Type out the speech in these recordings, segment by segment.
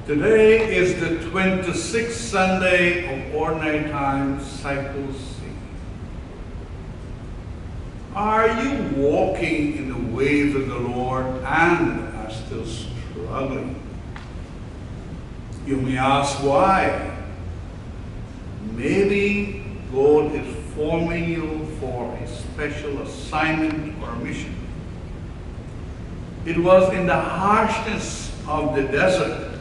Today is the 26th Sunday of Ordinary Time, Cycle C. Are you walking in the ways of the Lord and are still struggling? You may ask why. Maybe God is forming you for a special assignment or mission. It was in the harshness of the desert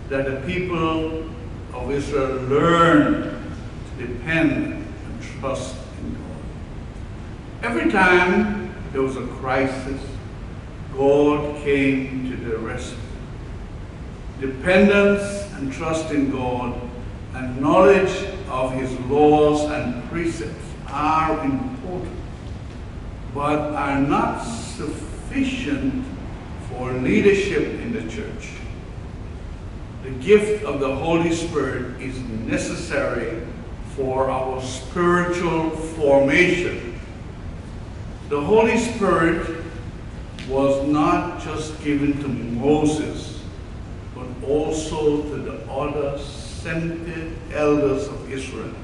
that the people of Israel learned to depend and trust in God. Every time there was a crisis, God came to the rescue. Dependence and trust in God and knowledge of His laws and precepts are important, but are not sufficient for leadership in the church. The gift of the Holy Spirit is necessary for our spiritual formation. The Holy Spirit was not just given to Moses, but also to the other 70 elders of Israel.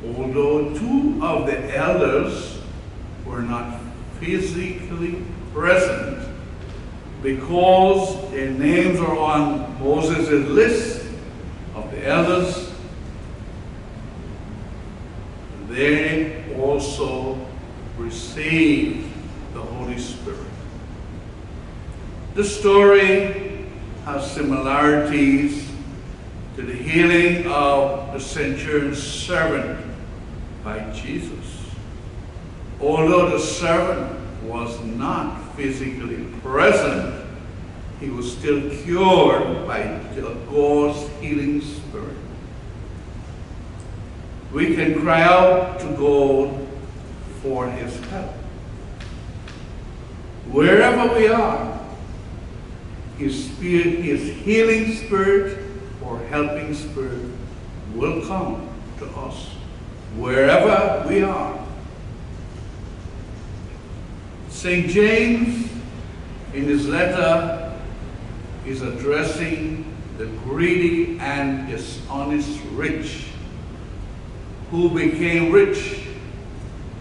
Although two of the elders were not physically present, because their names are on Moses' list of the elders, they also received the Holy Spirit. The story has similarities to the healing of the centurion's servant by Jesus. Although the servant was not physically present, he was still cured by God's healing Spirit. We can cry out to God for His help. Wherever we are, His healing Spirit or helping Spirit will come to us wherever we are. St. James, in his letter, is addressing the greedy and dishonest rich who became rich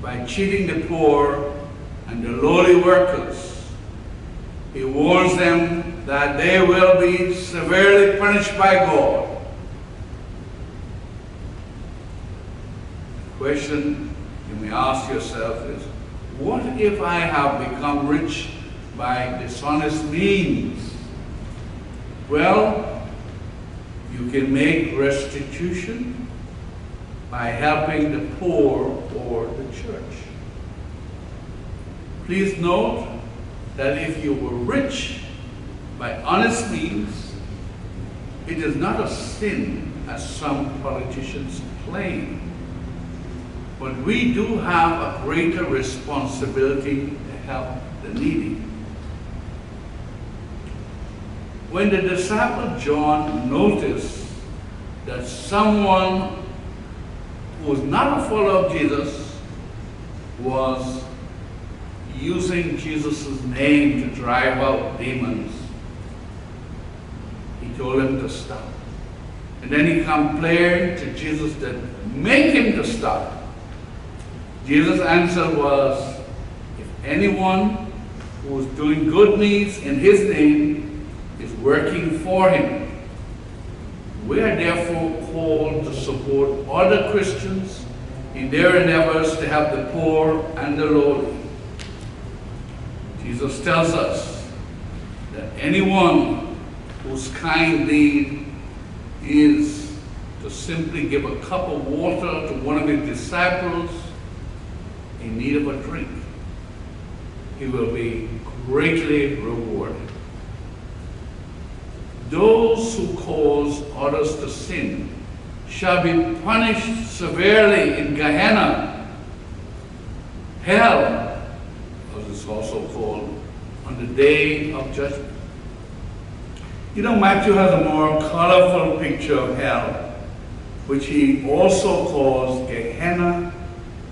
by cheating the poor and the lowly workers. He warns them that they will be severely punished by God. The question you may ask yourself is, what if I have become rich by dishonest means? Well, you can make restitution by helping the poor or the church. Please note that if you were rich by honest means, it is not a sin as some politicians claim. But we do have a greater responsibility to help the needy. When the disciple John noticed that someone who was not a follower of Jesus was using Jesus' name to drive out demons, he told him to stop. And then he complained to Jesus to make him to stop. Jesus' answer was, if anyone who is doing good deeds in His name is working for Him. We are therefore called to support other Christians in their endeavors to help the poor and the lowly. Jesus tells us that anyone whose kind deed is to simply give a cup of water to one of His disciples in need of a drink, he will be greatly rewarded. Those who cause others to sin shall be punished severely in Gehenna, hell, as it's also called, on the day of judgment. You know, Matthew has a more colorful picture of hell, which he also calls Gehenna.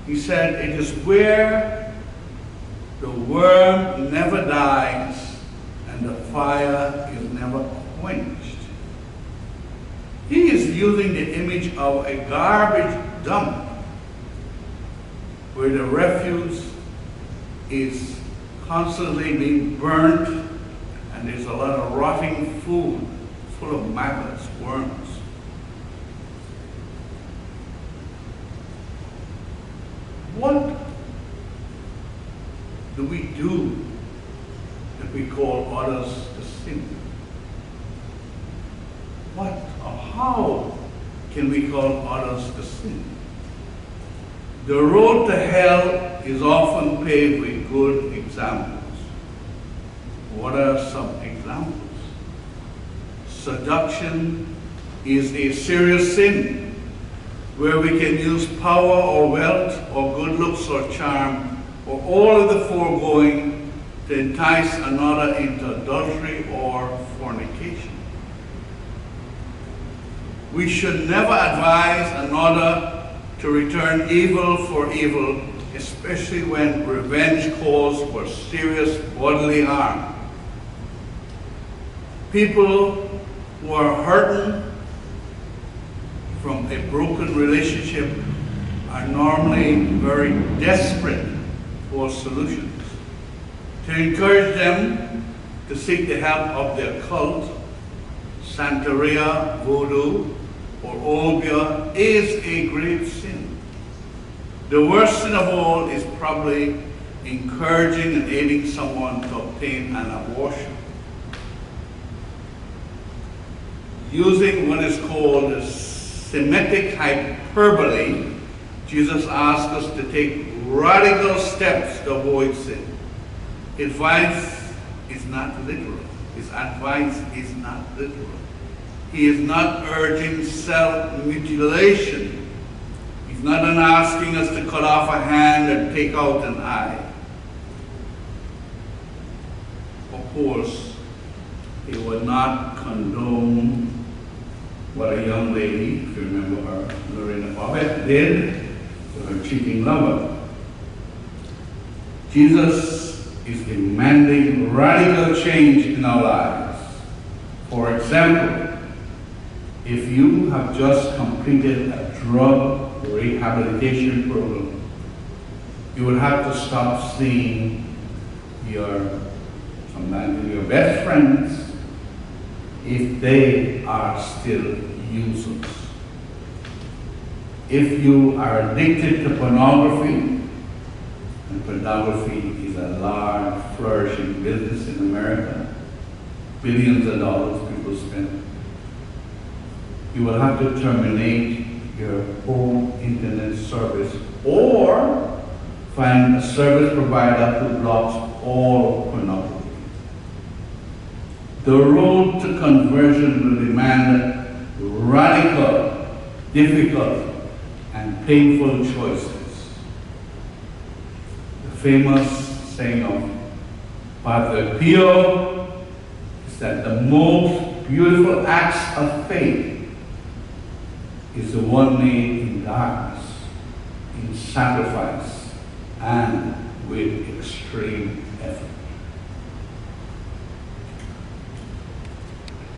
He said it is where the worm never dies and the fire is never quenched. using the image of a garbage dump where the refuse is constantly being burnt and there's a lot of rotting food full of maggots, worms. What do we do that we call others to sin? What or how can we call others to sin? The road to hell is often paved with good examples. What are some examples? Seduction is a serious sin where we can use power or wealth or good looks or charm or all of the foregoing to entice another into adultery or fornication. We should never advise another to return evil for evil, especially when revenge calls for serious bodily harm. People who are hurting from a broken relationship are normally very desperate for solutions. To encourage them to seek the help of the occult, Santeria, voodoo, or obeah is a grave sin. The worst sin of all is probably encouraging and aiding someone to obtain an abortion. Using what is called a Semitic hyperbole, Jesus asked us to take radical steps to avoid sin. His advice is not literal. His advice is not literal. He is not urging self-mutilation. He's not asking us to cut off a hand and take out an eye. Of course, he will not condone what a young lady, if you remember her, Lorena Bobbitt, did to her cheating lover. Jesus is demanding radical change in our lives. For example, if you have just completed a drug rehabilitation program, you will have to stop seeing sometimes your best friends if they are still users. If you are addicted to pornography, and pornography is a large, flourishing business in America, billions of dollars people spend, you will have to terminate your home internet service or find a service provider who blocks all pornography. The road to conversion will demand radical, difficult, and painful choices. The famous saying of Padre Pio is that the most beautiful acts of faith is the one made in darkness, in sacrifice, and with extreme effort.